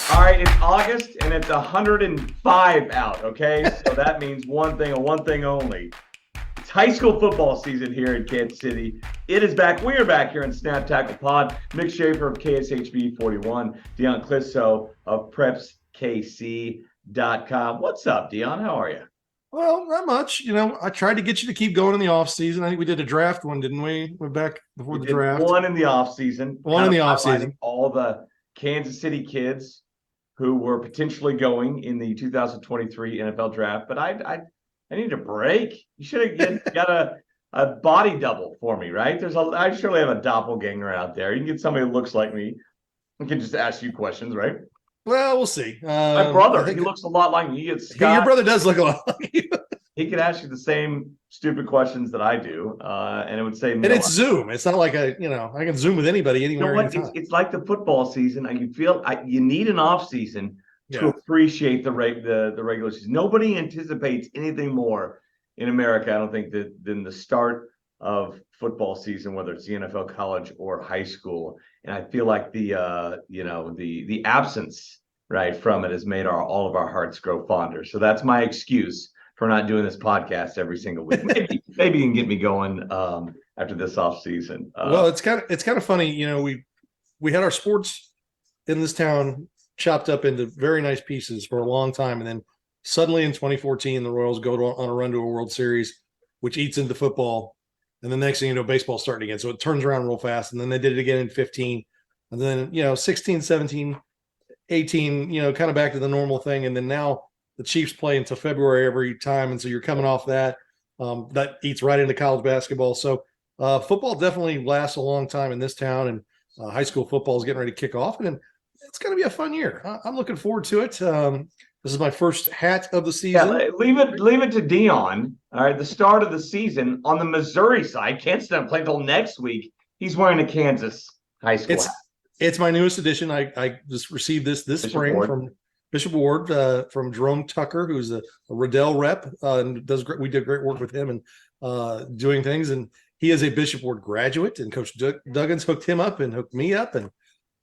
All right, it's August and it's 105 out, okay? So that means one thing and one thing only. It's high school football season here in Kansas City. It is back. We are back here in Snap Tackle Pod. Mick Shaffer of KSHB 41, Dion Clisso of PrepsKC.com. What's up, Dion? How are you? Well, not much. I tried to get you to keep going in the off season. I think we did a draft one, didn't we? We're back before We the did draft. one in the offseason, One kind in of the off highlighting season. all the Kansas City kids who were potentially going in the 2023 NFL draft. But I need a break. You should have got a body double for me, right? I surely have a doppelganger out there. You can get somebody who looks like me. I can just ask you questions, right? Well, we'll see. My I brother, he think looks a lot like me. It's your Scott. brother does look a lot like you. He could ask you the same stupid questions that I do, and it would save me And a it's lot. Zoom. It's not like I can Zoom with anybody You know anywhere, what? It's anytime. it's like the football season. You feel you need an off season to Yeah. appreciate the regular season. Nobody anticipates anything more in America, I don't think, than the start of football season, whether it's the NFL, college, or high school. And I feel like the absence right from it has made all of our hearts grow fonder. So that's my excuse for not doing this podcast every single week. Maybe you can get me going after this off season. Well, it's kind of funny. We had our sports in this town chopped up into very nice pieces for a long time, and then suddenly in 2014, the Royals go on a run to a World Series, which eats into football. And the next thing you know, baseball's starting again. So it turns around real fast. And then they did it again in 15. And then, 16, 17, 18, kind of back to the normal thing. And then now the Chiefs play until February every time. And so you're coming off that. That eats right into college basketball. So football definitely lasts a long time in this town. And high school football is getting ready to kick off. And it's going to be a fun year. I'm looking forward to it. This is my first hat of the season. Yeah, leave it to Dion. All right, the start of the season on the Missouri side. Kansas doesn't play until next week. He's wearing a Kansas high school hat. It's my newest edition. I just received this Bishop spring Ward. from Bishop Ward, from Jerome Tucker, who's a Riddell rep, and does great. We did great work with him and doing things. And he is a Bishop Ward graduate, and Coach Duggins hooked him up and hooked me up, and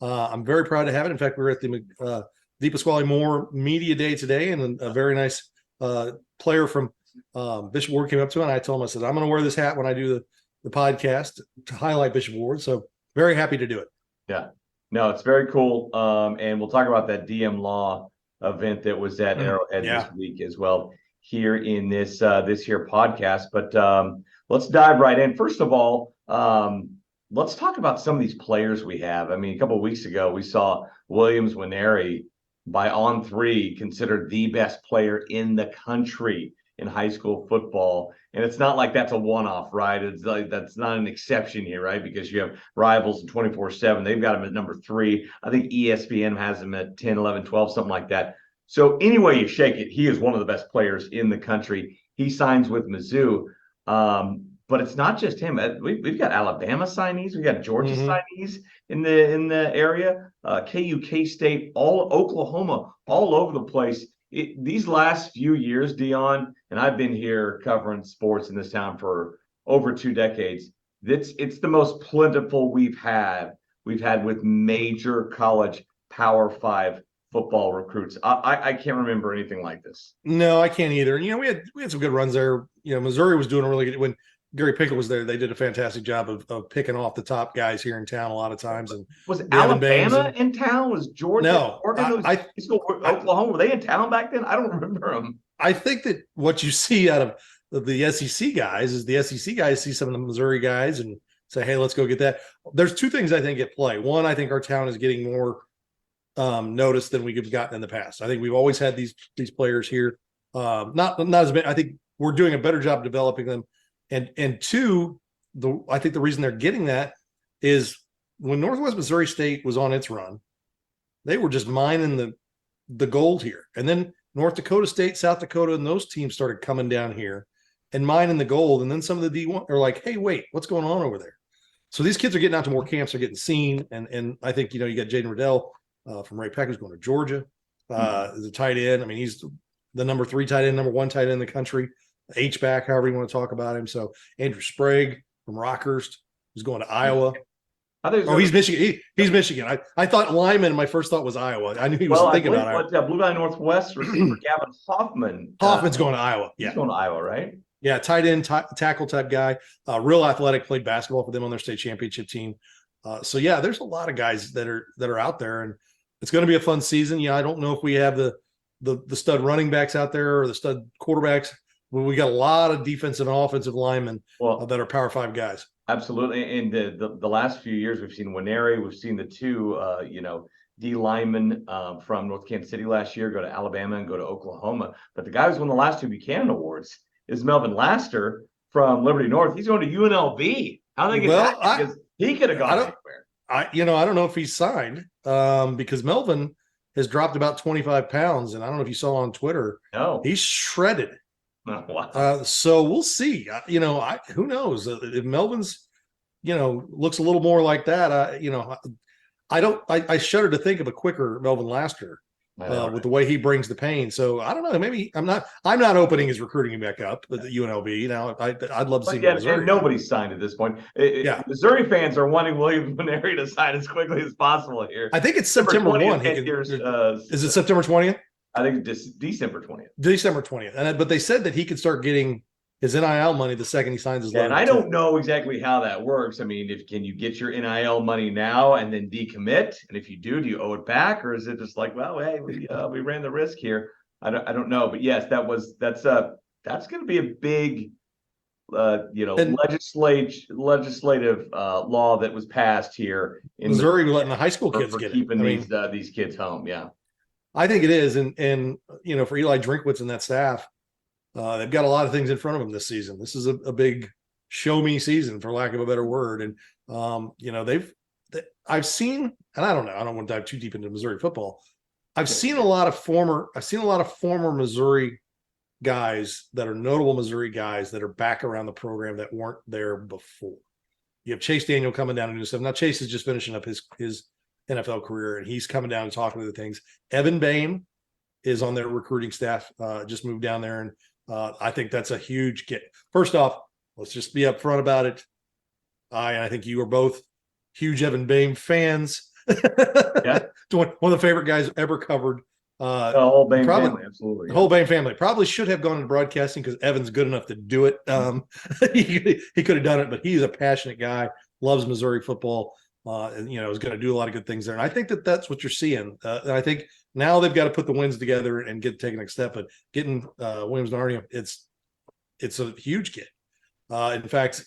I'm very proud to have it. In fact, we were at the DePasquale Moore Media Day today, and a very nice player from Bishop Ward came up to me, and I told him, I said, I'm going to wear this hat when I do the podcast to highlight Bishop Ward. So very happy to do it. Yeah. No, it's very cool. And we'll talk about that DM Law event that was at Arrowhead this week as well here in this here podcast. But let's dive right in. First of all, let's talk about some of these players we have. I mean, a couple of weeks ago, we saw Williams Winery by On3 considered the best player in the country in high school football. And it's not like that's a one-off, right? It's like that's not an exception here, right? Because you have Rivals and 24/7. They've got him at number 3. I think ESPN has him at 10, 11, 12, something like that. So anyway you shake it, he is one of the best players in the country. He signs with Mizzou. But it's not just him. We've got Alabama signees, we've got Georgia signees in the area, KU, K-State, all Oklahoma, all over the place. These last few years, Dion, and I've been here covering sports in this town for over 2 decades. It's the most plentiful we've had with major college Power 5 football recruits. I can't remember anything like this. No, I can't either. We had some good runs there. Missouri was doing a really good when Gary Pickett was there. They did a fantastic job of picking off the top guys here in town a lot of times. And was Alabama in town? Was Georgia? No, Oklahoma. Were they in town back then? I don't remember them. I think that what you see out of the SEC guys is the SEC guys see some of the Missouri guys and say, "Hey, let's go get that." There's 2 things I think at play. One, I think our town is getting more notice than we have gotten in the past. I think we've always had these players here. Not as many. I think we're doing a better job developing them. And 2, I think the reason they're getting that is when Northwest Missouri State was on its run, they were just mining the gold here. And then North Dakota State, South Dakota, and those teams started coming down here and mining the gold. And then some of the D1 are like, hey, wait, what's going on over there? So these kids are getting out to more camps, they're getting seen. And I think, you got Jaden Riddell from Ray-Pec who's going to Georgia, as a tight end. I mean, he's the number 3 tight end, number 1 tight end in the country. H-back, however you want to talk about him. So Andrew Sprague from Rockhurst, who's going to Iowa. I think he's Michigan. He's Michigan. I thought Lyman. My first thought was Iowa. I knew he was thinking about Iowa. Blue Line Northwest receiver Gavin Hoffman. Hoffman's going to Iowa. Yeah, he's going to Iowa, right? Yeah, tight end, tackle type guy. Real athletic. Played basketball for them on their state championship team. So yeah, there's a lot of guys that are out there, and it's going to be a fun season. Yeah, I don't know if we have the stud running backs out there or the stud quarterbacks. We got a lot of defensive and offensive linemen that are Power 5 guys. Absolutely. And the last few years, we've seen Winery, we've seen the two, D linemen from North Kansas City last year go to Alabama and go to Oklahoma. But the guy who's won the last two Buchanan Awards is Melvin Laster from Liberty North. He's going to UNLV. How do they get that? Because he could have gone anywhere. I don't know if he's signed because Melvin has dropped about 25 pounds. And I don't know if you saw on Twitter. No. He's shredded. Oh, wow. So we'll see. Who knows if Melvin's, looks a little more like that. I shudder to think of a quicker Melvin Laster with the way he brings the pain. So I don't know. Maybe I'm not opening his recruiting back up at the UNLV. Now I'd love to see. And nobody's signed at this point. Missouri fans are wanting Williams Winery to sign as quickly as possible here. I think it's September 1. Is it September 20th? I think it's December 20th. December 20th. But they said that he could start getting his NIL money the second he signs his letter. And I don't know exactly how that works. I mean, can you get your NIL money now and then decommit? And if you do you owe it back, or is it just like, well, hey, we ran the risk here? I don't know. But yes, that's going to be a big legislative law that was passed here in Missouri, letting the high school kids get keeping these kids home. Yeah. I think it is. And for Eli Drinkwitz and that staff, they've got a lot of things in front of them this season. This is a big show me season, for lack of a better word. And, I've seen, and I don't know, I don't want to dive too deep into Missouri football. I've seen a lot of former Missouri guys that are notable Missouri guys that are back around the program that weren't there before. You have Chase Daniel coming down and do stuff. Now Chase is just finishing up his NFL career, and he's coming down and talking to the things. Evan Bain is on their recruiting staff, just moved down there, and I think that's a huge get. First off, let's just be upfront about it. I think you are both huge Evan Bain fans. Yeah. One of the favorite guys ever covered. The whole Bain family, absolutely. The whole Bain family probably should have gone into broadcasting because Evan's good enough to do it. He could have done it, but he's a passionate guy, loves Missouri football. And is going to do a lot of good things there. And I think that's what you're seeing. And I think now they've got to put the wins together and take the next step. But getting Williams and Arnie, it's a huge get. In fact,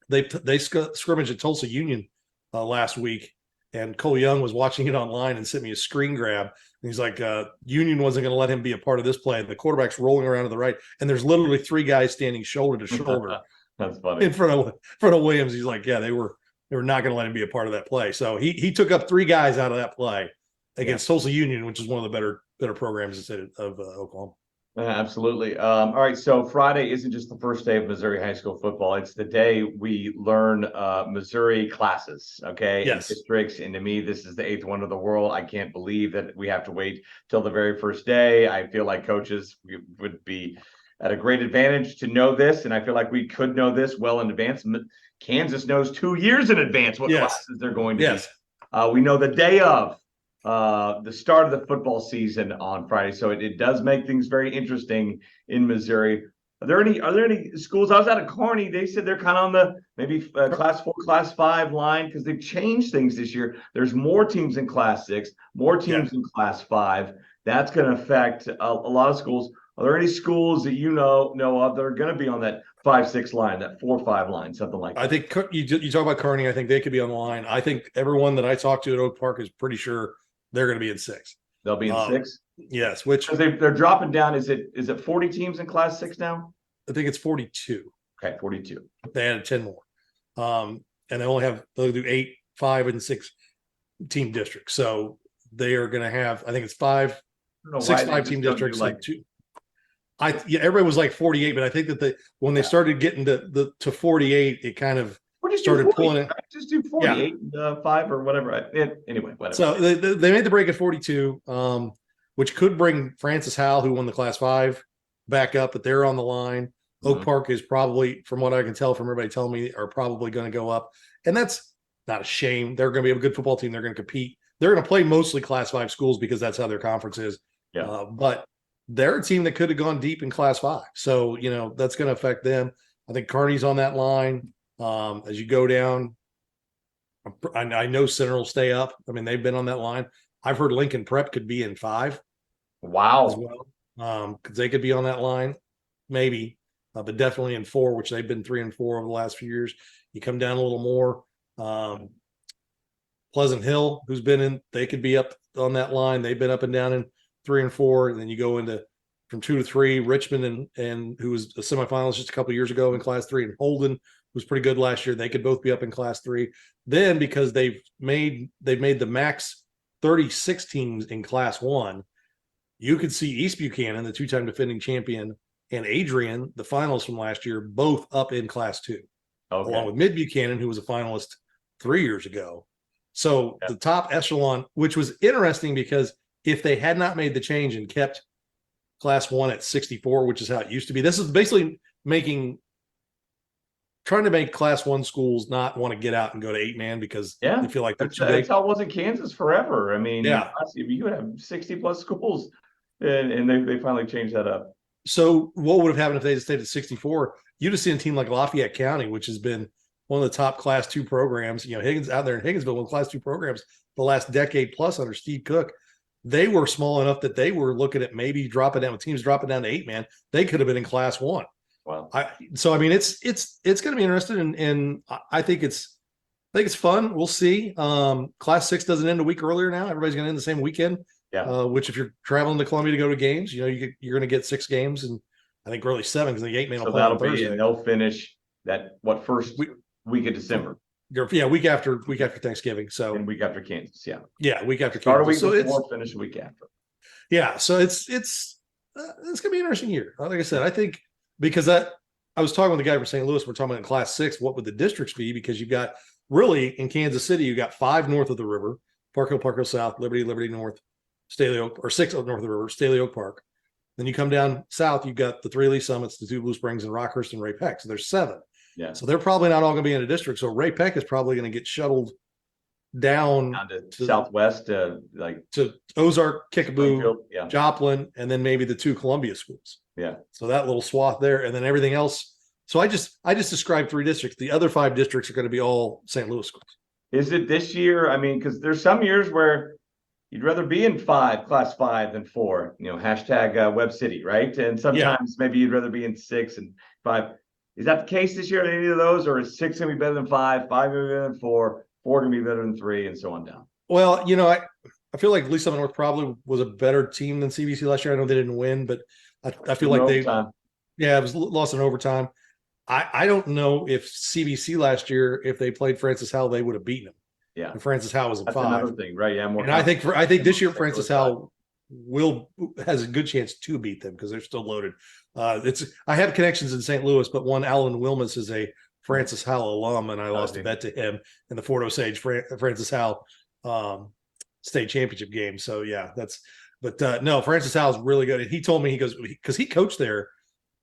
they scrimmaged at Tulsa Union last week, and Cole Young was watching it online and sent me a screen grab. And he's like, Union wasn't going to let him be a part of this play. And the quarterback's rolling around to the right, and there's literally 3 guys standing shoulder to shoulder. That's funny. In front of Williams. He's like, yeah, they were not going to let him be a part of that play. So he took up 3 guys out of that play against Tulsa Union, which is one of the better programs in the state of Oklahoma. Absolutely. All right. So Friday isn't just the first day of Missouri high school football. It's the day we learn Missouri classes. Okay. Yes. And districts. And to me, this is the 8th wonder of the world. I can't believe that we have to wait till the very first day. I feel like coaches would be at a great advantage to know this. And I feel like we could know this well in advance. Kansas knows 2 years in advance what classes they're going to be. We know the day of the start of the football season on Friday. So it does make things very interesting in Missouri. Are there any schools? I was out at Kearney. They said they're kind of on the maybe class 4, class 5 line because they've changed things this year. There's more teams in class 6, more teams in class 5. That's going to affect a lot of schools. Are there any schools that you know of that are going to be on that 5-6 line, that 4-5 line, something like that? I think you talk about Kearney. I think they could be on the line. I think everyone that I talked to at Oak Park is pretty sure they're going to be in 6. They'll be in 6. Yes, which they're dropping down. Is it 40 teams in class 6 now? I think it's 42. Okay, 42. They added 10 more, and they'll do 8, 5, and 6 team districts. So they are going to have. I think it's 5 team districts. Like 2. Everybody was like 48, but I think that when they started getting to 48, it kind of started pulling it. Just do 48, 5 or whatever. Anyway, whatever. So they made the break at 42, which could bring Francis Howell, who won the Class 5, back up, but they're on the line. Oak Park is probably, from what I can tell from everybody telling me, are probably going to go up. And that's not a shame. They're going to be a good football team. They're going to compete. They're going to play mostly Class 5 schools because that's how their conference is. Yeah. But they're a team that could have gone deep in Class 5. So, that's going to affect them. I think Kearney's on that line. As you go down, I know Center will stay up. I mean, they've been on that line. I've heard Lincoln Prep could be in 5 Wow. as well. Because they could be on that line, maybe, but definitely in 4, which they've been 3 and 4 over the last few years. You come down a little more. Pleasant Hill, who's been in, they could be up on that line. They've been up and down in 3 and 4, and then you go into from 2 to 3. Richmond and who was a semifinalist just a couple of years ago in Class 3, and Holden, who was pretty good last year. They could both be up in Class 3. Then because they've made the max 36 teams in Class 1, you could see East Buchanan, the 2-time defending champion, and Adrian, the finalists from last year, both up in Class 2, along with Mid Buchanan, who was a finalist 3 years ago. So the top echelon, which was interesting because if they had not made the change and kept Class 1 at 64, which is how it used to be, this is basically trying to make Class 1 schools not want to get out and go to 8-man because they feel like they're too big. That's how it was in Kansas forever. I mean, you would have 60+ schools, and they finally changed that up. So what would have happened if they had stayed at 64? You'd have seen a team like Lafayette County, which has been one of the top Class 2 programs. Higgins out there in Higginsville, one of Class 2 programs the last decade plus under Steve Cook. They were small enough that they were looking at maybe dropping down with teams dropping down to 8-man. They could have been in Class 1. Wow. So I mean, it's going to be interesting, and I think it's fun. We'll see. Class 6 doesn't end a week earlier now. Everybody's going to end the same weekend. Yeah. Which if you're traveling to Columbia to go to games, you're going to get 6 games, and I think really 7 because the 8-man will play on Thursday. And they'll finish that first week of December. Yeah, week after Thanksgiving. So and week after Kansas. Yeah, week after Start Kansas. a week before, finish a week after. Yeah, so it's gonna be an interesting year. Like I said, I think because I was talking with the guy from St. Louis. We're talking about in Class 6, what would the districts be? Because you've got really in Kansas City, you got 5 north of the river: Park Hill South, Liberty North, Staley Oak, or 6 north of the river, Staley Oak Park. Then you come down south, you've got the 3 Lee Summits, the 2 Blue Springs, and Rockhurst and Ray-Pec. So there's 7. Yeah. So they're probably not all going to be in a district. So Ray-Pec is probably going to get shuttled down to southwest, to Ozark, Kickapoo, yeah, Joplin, and then maybe the 2 Columbia schools. Yeah. So that little swath there, and then everything else. So I just described 3 districts. The other 5 districts are going to be all St. Louis schools. Is it this year? I mean, because there's some years where you'd rather be in Class 5 than 4. Hashtag Web City, right? And sometimes maybe you'd rather be in 6 and 5. Is that the case this year in any of those, or is 6 going to be better than 5, 5 going to be better than 4, 4 going to be better than 3, and so on down? Well, I feel like Lee Summit North probably was a better team than CBC last year. I know they didn't win, but I feel like it was lost in overtime. I don't know if CBC last year, if they played Francis Howell, they would have beaten them. Yeah, and Francis Howell was at 5. Another thing, right? Yeah, more. And I think this year Francis Howell has a good chance to beat them because they're still loaded. I have connections in St. Louis, but one Alan Wilmus is a Francis Howell alum, and I lost a bet to him in the Fort Osage Francis Howell state championship game. So yeah, no, Francis Howell's really good. And he told me, he goes, because he coached there,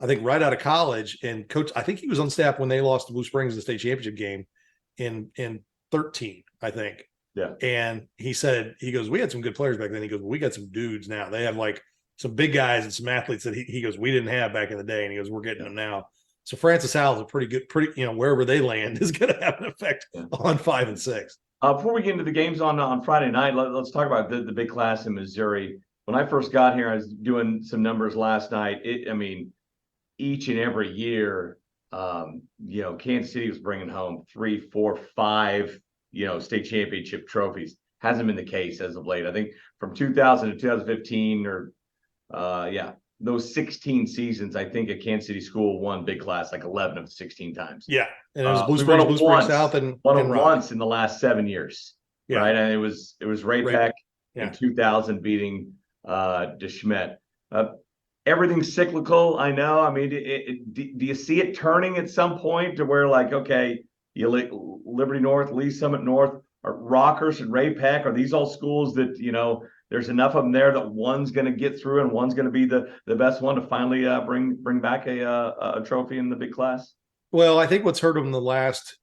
I think right out of college, and I think he was on staff when they lost to Blue Springs in the state championship game in 13, I think. Yeah. And he goes, we had some good players back then. He goes, well, we got some dudes now. They have like some big guys and some athletes that he goes, we didn't have back in the day. And he goes, we're getting them now. So Francis Howell's a pretty good, wherever they land is going to have an effect on 5 and 6. Before we get into the games on Friday night, let's talk about the big class in Missouri. When I first got here, I was doing some numbers last night. Each and every year, Kansas City was bringing home 3, 4, 5, state championship trophies. Hasn't been the case as of late. I think from 2000 to 2015 those 16 seasons, I think a Kansas City school won big class like 11 of the 16 times. Yeah. And it was Blue Springs South and once in the last 7 years. Yeah. Right. And it was Ray-Pec in 2000 beating DeSchmidt. Everything's cyclical. I know. I mean, do you see it turning at some point to where, like, okay, Liberty North, Lee Summit North, or Rockhurst and Ray-Pec, are these all schools that, there's enough of them there that one's going to get through and one's going to be the best one to finally bring back a trophy in the big class? Well, I think what's hurt them the last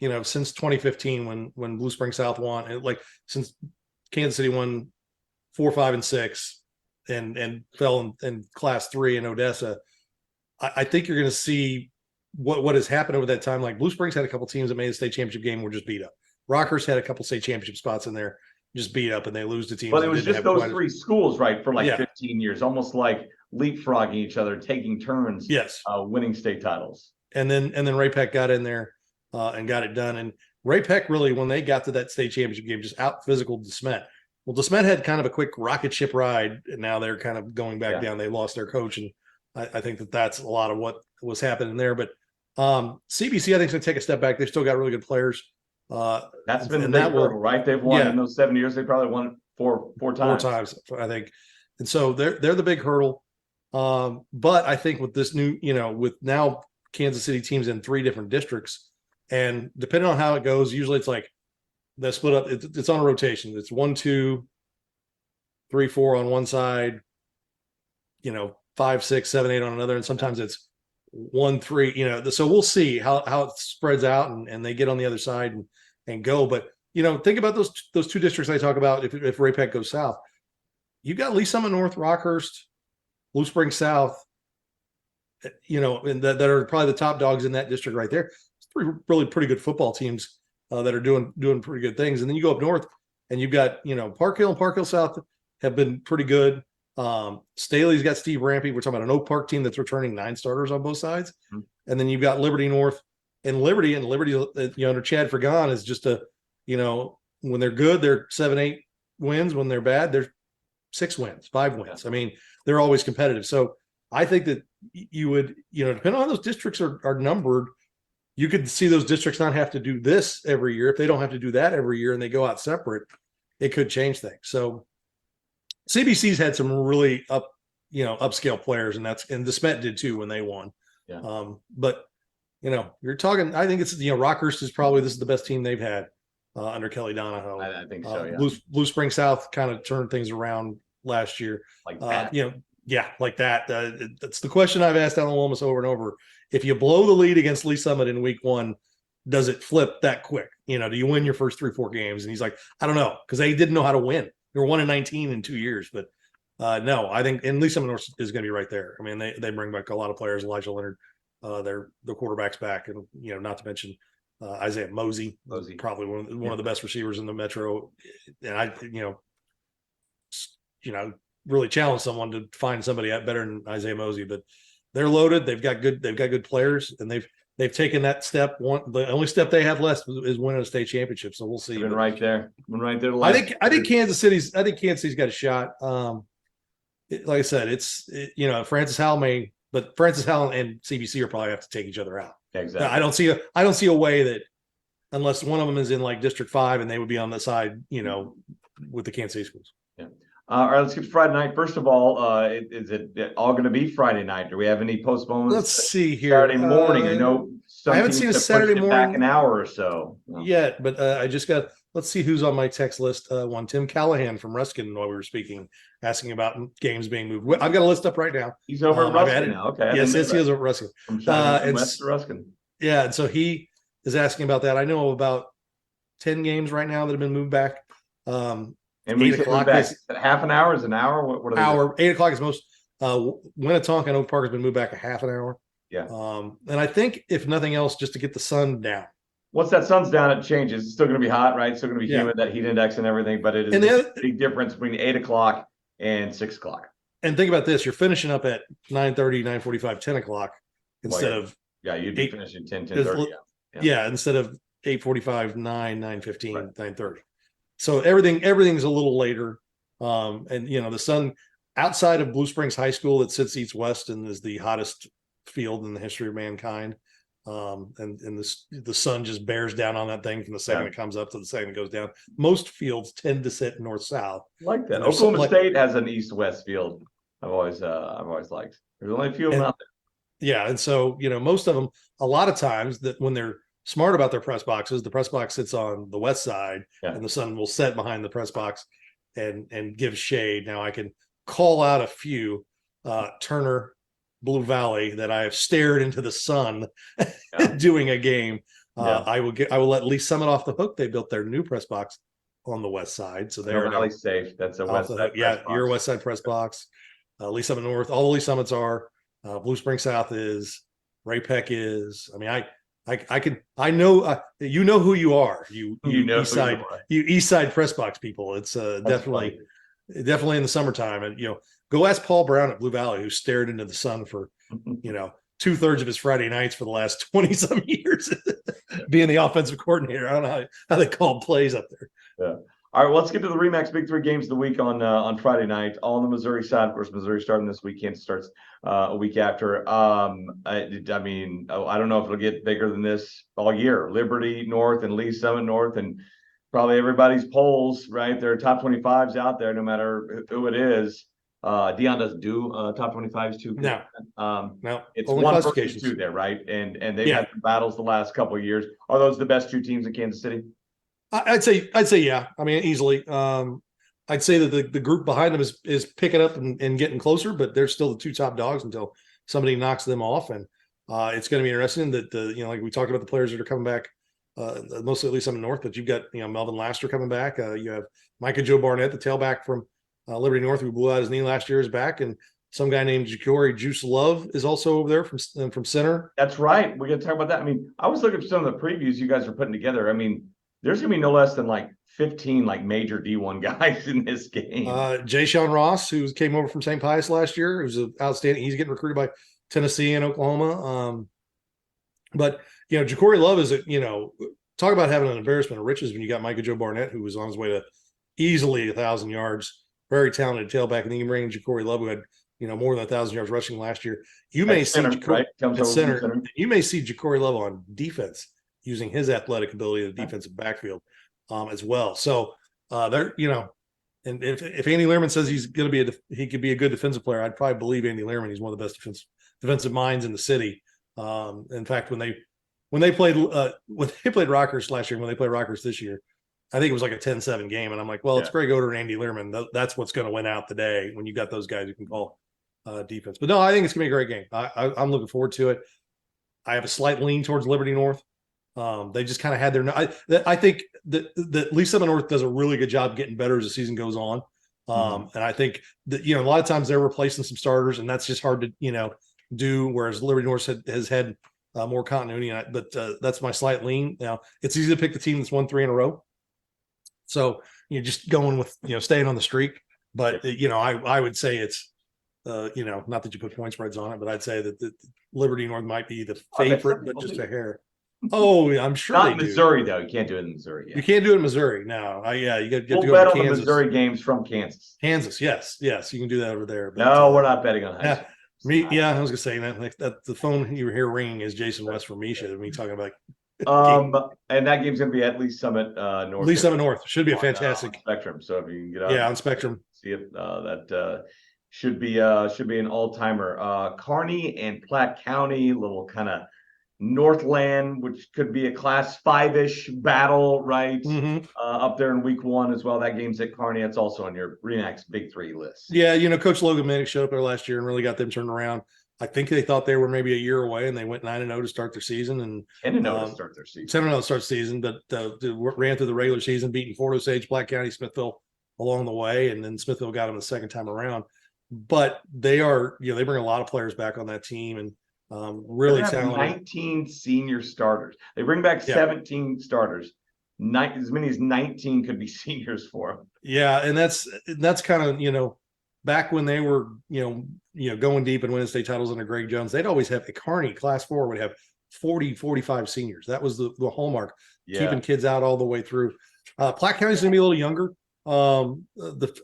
since 2015 when Blue Spring South won, and like since Kansas City won 4, 5, and 6 and fell in class 3 in Odessa, I think you're going to see what has happened over that time. Like Blue Springs had a couple teams that made the state championship game were just beat up. Rockers had a couple state championship spots in there, just beat up, and they lose to teams. But it was just those 3 schools, right, for like 15 years, almost like leapfrogging each other, taking turns, winning state titles. And then Ray-Pec got in there and got it done. And Ray-Pec really, when they got to that state championship game, just out physical DeSmet. Well, DeSmet had kind of a quick rocket ship ride, and now they're kind of going back down. They lost their coach, and I think that's a lot of what was happening there. But CBC, I think, is going to take a step back. They've still got really good players. That's been the big hurdle, right? They've won in those 7 years. They probably won it four times. 4 times, I think. And so they're the big hurdle. But I think with this new, with now Kansas City teams in 3 different districts, and depending on how it goes, usually it's like they split up. It's on a rotation. It's 1, 2, 3, 4 on one side, 5, 6, 7, 8 on another, and sometimes it's 1, 3. So we'll see how it spreads out and they get on the other side and go. But think about those 2 districts I talk about. If Ray-Pec goes south, you've got Lee Summit North, Rockhurst, Blue Spring South, and that are probably the top dogs in that district right there. It's really pretty good football teams that are doing pretty good things. And then you go up north, and you've got Park Hill and Park Hill South have been pretty good. Staley's got Steve Rampy. We're talking about an Oak Park team that's returning 9 starters on both sides. Mm-hmm. And then you've got Liberty North and Liberty under Chad Fergon is just when they're good, they're 7, 8 wins. When they're bad, they're 6 wins, 5 wins. I mean, they're always competitive. So I think that you would, depending on how those districts are numbered, you could see those districts not have to do this every year. If they don't have to do that every year and they go out separate, it could change things. So CBC's had some really upscale players, and DeSmet did too when they won. Yeah. But you're talking. I think it's Rockhurst is probably this is the best team they've had under Kelly Donahoe. I think so. Yeah. Blue Spring South kind of turned things around last year. Like that. Like that. That's the question I've asked Alan Wilmus over and over. If you blow the lead against Lee Summit in week 1, does it flip that quick? Do you win your first 3, 4 games? And he's like, I don't know, because they didn't know how to win. They were 1-19 in 2 years, but no, I think and Lee Summit North is going to be right there. I mean, they bring back a lot of players. Elijah Leonard, the quarterback's back, and not to mention Isaiah Mosey, probably one of the best receivers in the Metro. And I, really challenge someone to find somebody better than Isaiah Mosey, but they're loaded. They've got good players, and they've taken that step. The only step they have left is winning a state championship. So we'll see. Right there. I think Kansas City's got a shot. Like I said, Francis Howell may, but Francis Howell and CBC are probably have to take each other out. Exactly. I don't see a way that unless one of them is in like District 5 and they would be on the side, with the Kansas City schools. Yeah. All right, let's get to Friday night. First of all, is it all going to be Friday night? Do we have any postponements? Let's see here. Saturday morning. I know I haven't seen a Saturday morning back an hour or so yet, but I just got. Let's see who's on my text list. One Tim Callahan from Ruskin while we were speaking, asking about games being moved. I've got a list up right now. He's over at Ruskin now. Okay. Yes, he is over at Ruskin. From West to Ruskin. Yeah, and so he is asking about that. I know about 10 games right now that have been moved back. And we said back half an hour is an hour. What hour? 8 o'clock is most. Winnetonka and Oak Park has been moved back a half an hour. Yeah. And I think if nothing else, just to get the sun down. Once that sun's down, it changes. It's still going to be hot, right? It's still going to be humid, that heat index and everything. But it is a big difference between 8 o'clock and 6 o'clock. And think about this: you're finishing up at 9:30, 9:45, 10 o'clock instead of you'd be finishing 10:30. Yeah, instead of 8:45, 9:15, 9:30. So everything's a little later. And the sun outside of Blue Springs High School that sits east west and is the hottest field in the history of mankind. And the sun just bears down on that thing from the second it comes up to the second it goes down. Most fields tend to sit north-south. Like that. Oklahoma State has an east-west field. I've always liked. There's only a few of them out there. Yeah, and so most of them, a lot of times that when they're smart about their press boxes, the press box sits on the west side, and the sun will set behind the press box and give shade. Now I can call out a few. Turner, Blue Valley, that I have stared into the sun doing a game. Yeah. I will let Lee Summit off the hook. They built their new press box on the west side, so they are now safe. That's a off west the side hook. Yeah, box. your west side press box. Lee Summit North, all the Lee Summits are. Blue Spring South is. Ray-Pec is. I mean, I know you know who you are. You know East Side, you East Side press box people. It's definitely in the summertime, and go ask Paul Brown at Blue Valley, who stared into the sun for 2/3 of his Friday nights for the last 20 some years, being the offensive coordinator. I don't know how they call plays up there. Yeah. All right, well, let's get to the Remax Big Three games of the week on Friday night. All on the Missouri side. Of course, Missouri starting this week. Kansas starts a week after. I mean, I don't know if it'll get bigger than this all year. Liberty North and Lee Summit North, and probably everybody's polls, right? There are top 25s out there, no matter who it is. Dion doesn't do top 25s too. No, it's only one classifications. versus two there, right? And they've had some battles the last couple of years. Are those the best two teams in Kansas City? I'd say yeah. I mean, easily. I'd say that the group behind them is picking up and getting closer, but they're still the two top dogs until somebody knocks them off. And it's going to be interesting that like we talked about the players that are coming back, mostly at least some in North, but you've got Melvin Laster coming back. You have Micah Joe Barnett, the tailback from Liberty North, who blew out his knee last year, is back, and some guy named Ja'Cory Juice Love is also over there from center. That's right. We're going to talk about that. I mean, I was looking at some of the previews you guys are putting together. I mean, there's going to be no less than like 15 like major D1 guys in this game. Jay Sean Ross, who came over from St. Pius last year, who's outstanding. He's getting recruited by Tennessee and Oklahoma. But Ja'Cory Love is talk about having an embarrassment of riches when you got Micah Joe Barnett, who was on his way to easily 1,000 yards, very talented tailback, and then you bring in Ja'Cory Love, who had more than 1,000 yards rushing last year. You may see center. You may see Ja'Cory Love on defense using his athletic ability in the defensive backfield as well. So they're and if Andy Learman says he's going to he could be a good defensive player, I'd probably believe Andy Learman. He's one of the best defensive minds in the city. In fact, when they played Rockers last year, when they played Rockers this year, I think it was like a 10-7 game, and I'm like, well, it's Greg Oder and Andy Learman. That's what's going to win out today when you got those guys who can call defense. But no, I think it's going to be a great game. I'm looking forward to it. I have a slight lean towards Liberty North. They just kind of had their. I think that Lee Summit North does a really good job getting better as the season goes on, and I think that a lot of times they're replacing some starters, and that's just hard to do. Whereas Liberty North has had more continuity, but that's my slight lean. Now it's easy to pick the team that's won 3 in a row, so just going with staying on the streak. But I would say it's not that you put point spreads on it, but I'd say that the Liberty North might be the favorite, but just a hair. Oh, I'm sure not they in Missouri though. You can't do it in Missouri. You can't do it in Missouri. No, you got to go bet to on Kansas. the Missouri games from Kansas. Yes, you can do that over there. But, no, we're not betting on high school. I was gonna say that the phone you hear ringing is Jason West from Misha. Me talking about. And that game's gonna be at Lee Summit North. Lee Summit North should be a fantastic Spectrum. So if you can get out, on Spectrum, see it. That should be an all timer. Kearney and Platte County, little kind of Northland, which could be a Class 5-ish battle, right? Up there in week 1 as well. That game's at Kearney. It's also on your Remax Big 3 list. Yeah, Coach Logan Minnick showed up there last year and really got them turned around. I think they thought they were maybe a year away, and they went 9-0 to start their season, and 10-0 to start their season. 10-0 to start the season, but ran through the regular season, beating Fort Osage, Platte County, Smithville along the way, and then Smithville got them the second time around. But they are, they bring a lot of players back on that team, and really talented. 19 senior starters. They bring back 17 starters. As many as 19 could be seniors for them. Yeah, and that's kind of back when they were going deep and winning state titles under Greg Jones. They'd always have a Kearney Class 4 would have 40-45 seniors. That was the hallmark, keeping kids out all the way through. Platte County's gonna be a little younger.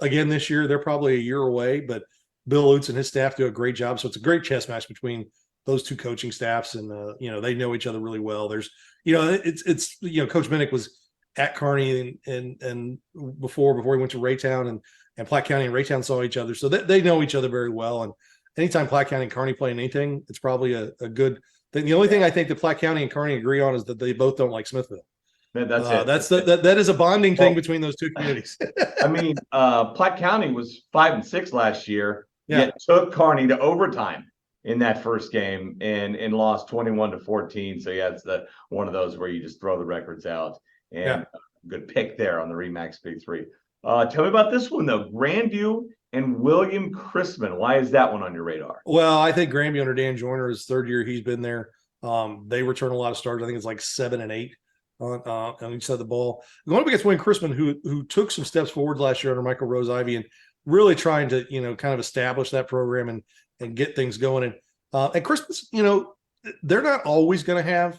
Again this year they're probably a year away, but Bill Lutz and his staff do a great job. So it's a great chess match between those two coaching staffs, and they know each other really well. There's it's Coach Minnick was at Kearney and before he went to Raytown, and Platte County and Raytown saw each other, so they know each other very well. And anytime Platte County and Kearney play anything, it's probably a good thing. The only thing I think that Platte County and Kearney agree on is that they both don't like Smithville. That's it. That is a bonding thing between those two communities. I mean, Platte County was 5-6 last year. Yet took Kearney to overtime in that first game and lost 21-14. So yeah, it's one of those where you just throw the records out. And good pick there on the Remax Big Three. Tell me about this one though, Grandview and William Chrisman. Why is that one on your radar? Well, I think Grandview under Dan Joyner is third year he's been there. They return a lot of starters. I think it's like 7 and 8 on each side of the ball. Going up against William Chrisman, who took some steps forward last year under Michael Rose-Ivy and really trying to kind of establish that program and get things going. And Christmas, they're not always going to have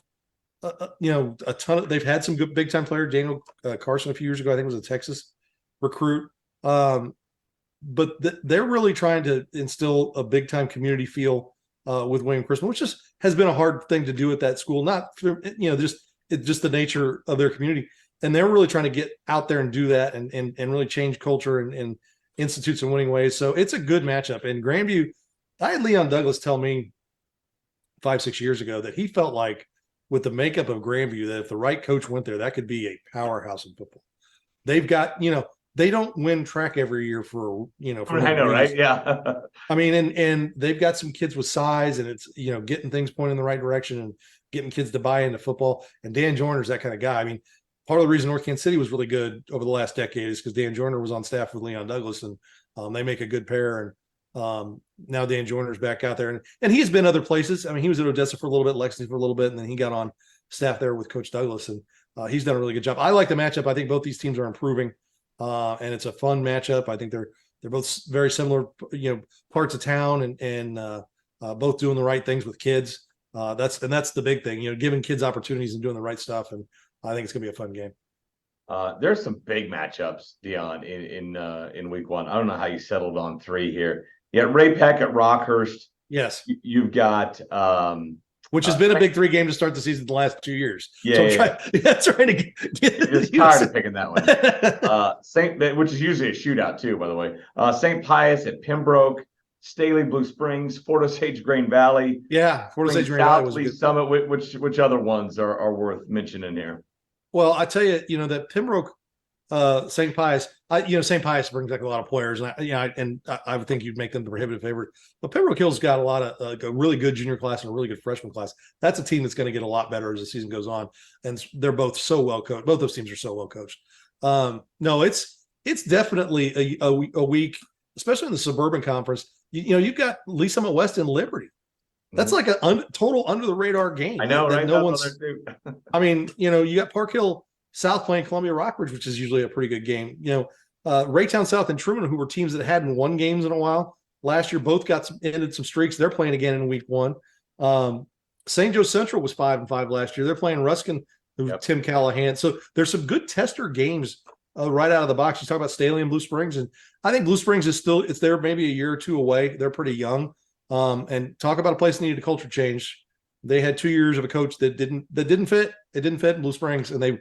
a ton of. They've had some good big time players. Daniel Carson a few years ago, I think, was a Texas recruit. But they're really trying to instill a big time community feel with William Chrisman, which just has been a hard thing to do at that school. Not just the nature of their community, and they're really trying to get out there and do that and really change culture and institute some winning ways. So it's a good matchup. And Grandview, I had Leon Douglas tell me 5-6 years ago that he felt like with the makeup of Grandview that if the right coach went there, that could be a powerhouse in football. They've got they don't win track every year for I know, right? Yeah. I mean, and they've got some kids with size, and it's getting things pointed in the right direction and getting kids to buy into football. And Dan Joyner's that kind of guy. I mean, part of the reason North Kansas City was really good over the last decade is because Dan Joyner was on staff with Leon Douglas, and they make a good pair. And now Dan Joyner's back out there, and he's been other places. I mean, he was at Odessa for a little bit, Lexington for a little bit, and then he got on staff there with Coach Douglas, and he's done a really good job. I like the matchup. I think both these teams are improving. And it's a fun matchup. I think they're both very similar, parts of town and both doing the right things with kids. That's the big thing, giving kids opportunities and doing the right stuff. And I think it's gonna be a fun game. There's some big matchups, Dion, in week one. I don't know how you settled on 3 here. Yeah, Ray-Pec at Rockhurst. Yes, you've got which has been a big 3 game to start the season the last 2 years. Yeah, that's right. You're just tired of picking that one. Which is usually a shootout too, by the way. St. Pius at Pembroke, Staley Blue Springs, Fort Osage Grain Valley. Yeah, Fort Osage Grain Valley was good. Summit. Which other ones are worth mentioning here? Well, I tell you, that Pembroke, St. Pius, St. Pius brings back a lot of players, and I would think you'd make them the prohibitive favorite. But Pembroke Hill's got a lot of a really good junior class and a really good freshman class. That's a team that's going to get a lot better as the season goes on, and they're both so well coached. Both those teams are so well coached. No, it's definitely a week, especially in the Suburban Conference. You've got Lee Summit West and Liberty. That's like a total under the radar game. I know, right? No one's. I mean, you got Park Hill South playing Columbia Rockbridge, which is usually a pretty good game. Raytown South and Truman, who were teams that hadn't won games in a while last year, both ended some streaks. They're playing again in week 1. St. Joe Central was 5-5 last year. They're playing Ruskin, who's Tim Callahan. So there's some good tester games right out of the box. You talk about Staley and Blue Springs, and I think Blue Springs is still they're maybe a year or 2 away. They're pretty young. And talk about a place that needed a culture change. They had 2 years of a coach that didn't fit. It didn't fit in Blue Springs, and they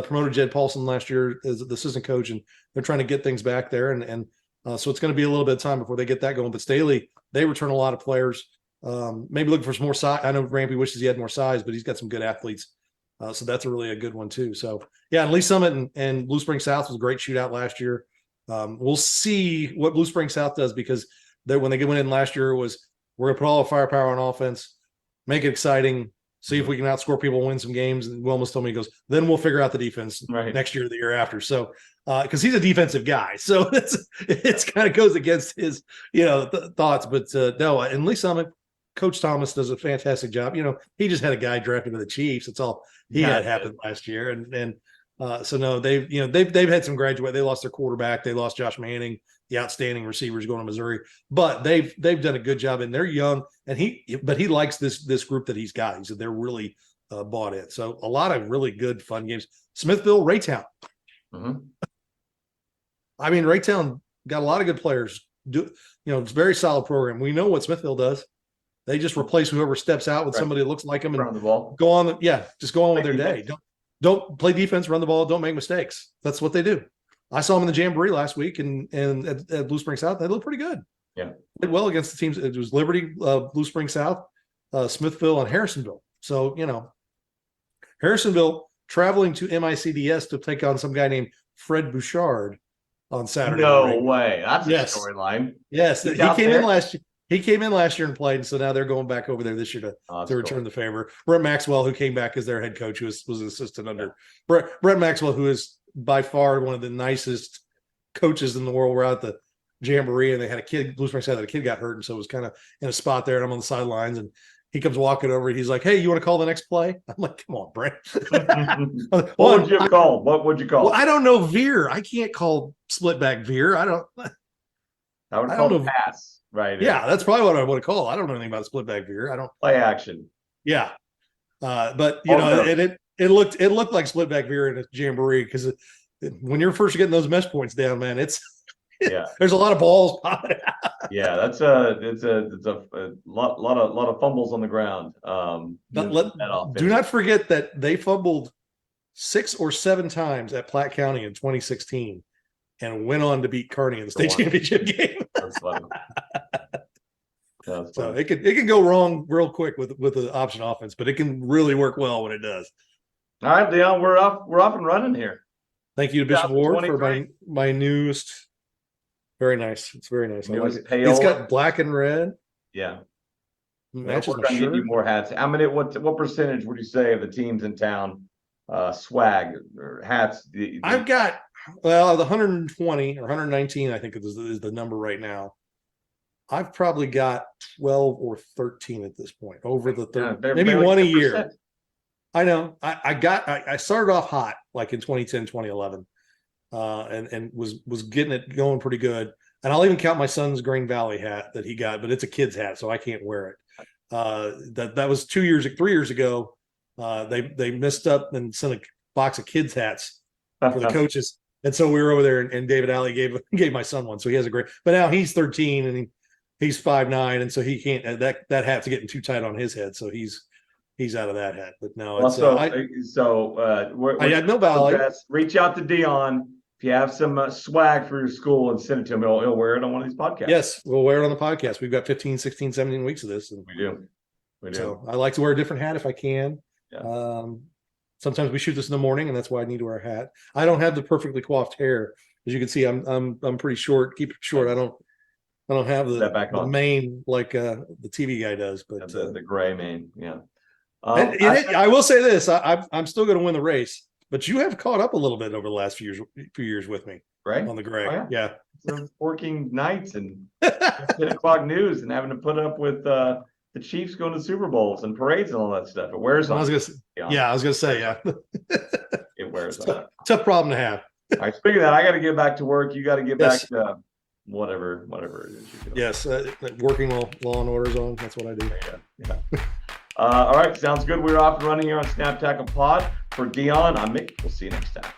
promoted Jed Paulson last year as the assistant coach, and they're trying to get things back there. And so it's going to be a little bit of time before they get that going. But Staley, they return a lot of players. Maybe looking for some more size. I know Rampy wishes he had more size, but he's got some good athletes. So that's really a good one too. So yeah, and Lee Summit and Blue Springs South was a great shootout last year. We'll see what Blue Springs South does, because when they went in last year, we're going to put all the firepower on offense, make it exciting, see if we can outscore people, win some games. And Wilmus told me, he goes, then we'll figure out the defense next year or the year after. So, because he's a defensive guy, so it's kind of goes against his, thoughts. But no, and Lee Summit, Coach Thomas does a fantastic job. He just had a guy drafted by the Chiefs. That's all he had happened last year. And so no, they've had some graduate. They lost their quarterback. They lost Josh Manning, the outstanding receivers going to Missouri, but they've done a good job, and they're young, and he likes this group that he's got. He said they're really bought in. So a lot of really good fun games. Smithville, Raytown. Mm-hmm. I mean, Raytown got a lot of good players. It's a very solid program. We know what Smithville does. They just replace whoever steps out with somebody that looks like them and run the ball. Go on. Yeah, just go on with their day. Don't play defense, run the ball, don't make mistakes. That's what they do. I saw them in the Jamboree last week and at Blue Spring South. They looked pretty good. Yeah. Played well against the teams. It was Liberty, Blue Spring South, Smithville, and Harrisonville. So, Harrisonville traveling to MICDS to take on some guy named Fred Bouchard on Saturday. No way. That's a storyline. Yes. He came in last year. He came in last year and played, and so now they're going back over there this year to return the favor. Brett Maxwell, who came back as their head coach, who was an assistant under Brett Maxwell, who is by far one of the nicest coaches in the world. We're out at the Jamboree, and they had a kid, Blue Springs had a kid got hurt, and so it was kind of in a spot there, and I'm on the sidelines, and he comes walking over. He's like, "Hey, you want to call the next play?" I'm like, "Come on, Brett." What would you call? What would you call? Well, I don't know veer. I can't call split back veer. I would call pass. Right. Yeah, that's probably what I want to call. I don't know anything about split back veer. I don't play action. Yeah, but it looked like split back veer in a Jamboree, because when you're first getting those mesh points down, man, there's a lot of balls popping out. Yeah, it's a lot of fumbles on the ground. Do not forget that they fumbled 6 or 7 times at Platte County in 2016 and went on to beat Kearney in the state championship game. That's funny. So it can go wrong real quick with the option offense, but it can really work well when it does. All right, Dion, we're off and running here. Thank you to Bishop Ward for my newest. Very nice. It's very nice. I like it. It's got black and red. Yeah. Matches we're trying to get you more hats. I mean, what percentage would you say of the teams in town swag or hats? I've got the 120 or 119, I think is the number right now. I've probably got 12 or 13 at this point, over the 30, maybe one a year. I know. I started off hot like in 2010, 2011, and was getting it going pretty good. And I'll even count my son's Green Valley hat that he got, but it's a kid's hat, so I can't wear it. That was 3 years ago. They messed up and sent a box of kids' hats for the coaches, and so we were over there, and David Alley gave my son one, so he has a great. But now he's 13 and he's 5'9", and so he can't. That hat's getting too tight on his head, so he's out of that hat. But no, it's I had no Valley. Reach out to Dion if you have some swag for your school and send it to him. He'll wear it on one of these podcasts. Yes, we'll wear it on the podcast. We've got 15, 16, 17 weeks of this, and we do. So I like to wear a different hat if I can. Yeah. Sometimes we shoot this in the morning, and that's why I need to wear a hat. I don't have the perfectly coiffed hair, as you can see. I'm pretty short. Keep it short. I don't have the mane like the TV guy does, but the gray mane. Yeah. I will say this: I'm still going to win the race, but you have caught up a little bit over the last few years with me, right? On the gray, oh, yeah. Working nights and 10:00 news, and having to put up with the Chiefs going to Super Bowls and parades and all that stuff. It wears on. I was gonna say, yeah. It wears on. Tough problem to have. All right, speaking of that, I got to get back to work. You got to get back to whatever it is you do. Yes, working law and orders on. That's what I do. Yeah. All right, sounds good. We're off and running here on Snap Tackle Pod. For Dion, I'm Mick. We'll see you next time.